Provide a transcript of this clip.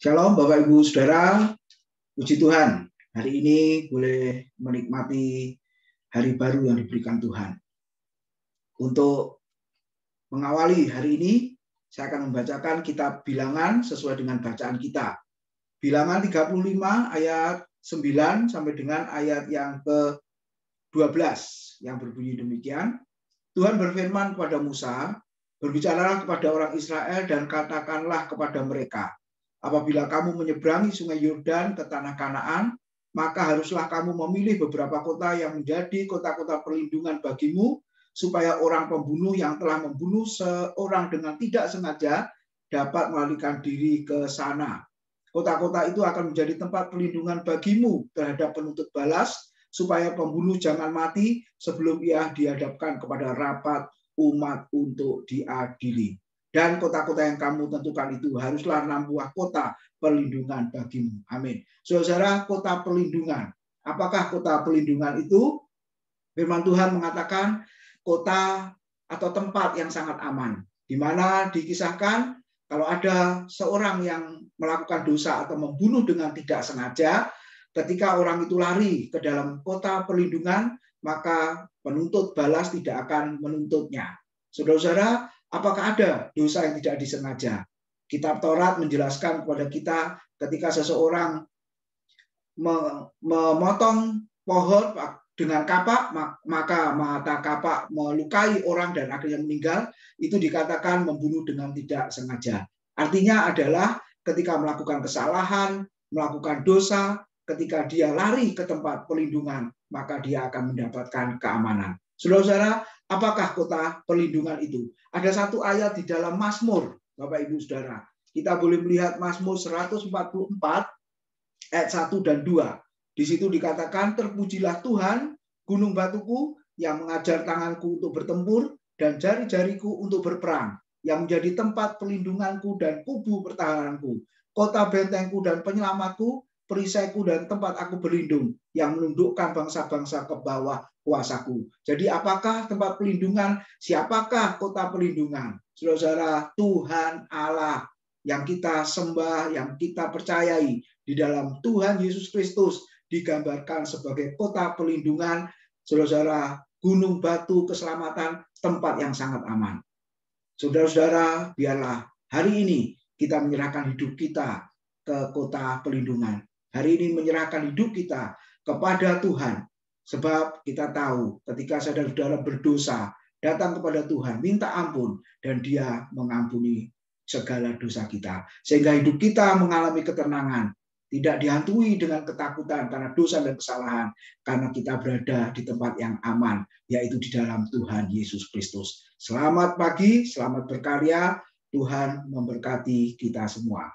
Shalom Bapak Ibu Saudara, puji Tuhan. Hari ini boleh menikmati hari baru yang diberikan Tuhan. Untuk mengawali hari ini, saya akan membacakan kitab Bilangan sesuai dengan bacaan kita. Bilangan 35 ayat 9 sampai dengan ayat yang ke-12 yang berbunyi demikian. Tuhan berfirman kepada Musa, berbicaralah kepada orang Israel dan katakanlah kepada mereka, apabila kamu menyeberangi sungai Yordan ke tanah Kanaan, maka haruslah kamu memilih beberapa kota yang menjadi kota-kota perlindungan bagimu, supaya orang pembunuh yang telah membunuh seorang dengan tidak sengaja dapat melarikan diri ke sana. Kota-kota itu akan menjadi tempat perlindungan bagimu terhadap penuntut balas, supaya pembunuh jangan mati sebelum ia dihadapkan kepada rapat umat untuk diadili. Dan kota-kota yang kamu tentukan itu haruslah 6 buah kota perlindungan bagimu. Amin. Saudara, kota perlindungan. Apakah kota perlindungan itu? Firman Tuhan mengatakan kota atau tempat yang sangat aman. Di mana dikisahkan kalau ada seorang yang melakukan dosa atau membunuh dengan tidak sengaja, ketika orang itu lari ke dalam kota perlindungan, maka penuntut balas tidak akan menuntutnya. Saudara-saudara, apakah ada dosa yang tidak disengaja? Kitab Taurat menjelaskan kepada kita ketika seseorang memotong pohon dengan kapak, maka mata kapak melukai orang dan akhirnya meninggal, itu dikatakan membunuh dengan tidak sengaja. Artinya adalah ketika melakukan kesalahan, melakukan dosa, ketika dia lari ke tempat perlindungan, maka dia akan mendapatkan keamanan. Saudara-saudara, apakah kota perlindungan itu? Ada satu ayat di dalam Mazmur, Bapak Ibu Saudara. Kita boleh melihat Mazmur 144 ayat 1 dan 2. Di situ dikatakan, terpujilah Tuhan, gunung batuku, yang mengajar tanganku untuk bertempur dan jari-jariku untuk berperang, yang menjadi tempat perlindunganku dan kubu pertahananku, kota bentengku dan penyelamatku, perisaiku dan tempat aku berlindung, yang menundukkan bangsa-bangsa ke bawah kuasaku. Jadi apakah tempat perlindungan? Siapakah kota perlindungan? Saudara-saudara, Tuhan Allah yang kita sembah, yang kita percayai di dalam Tuhan Yesus Kristus digambarkan sebagai kota perlindungan, saudara-saudara, gunung batu keselamatan, tempat yang sangat aman. Saudara-saudara, biarlah hari ini kita menyerahkan hidup kita ke kota perlindungan. Hari ini menyerahkan hidup kita kepada Tuhan. Sebab kita tahu ketika saudara-saudara berdosa, datang kepada Tuhan, minta ampun, dan Dia mengampuni segala dosa kita. Sehingga hidup kita mengalami ketenangan, tidak dihantui dengan ketakutan karena dosa dan kesalahan, karena kita berada di tempat yang aman, yaitu di dalam Tuhan Yesus Kristus. Selamat pagi, selamat berkarya, Tuhan memberkati kita semua.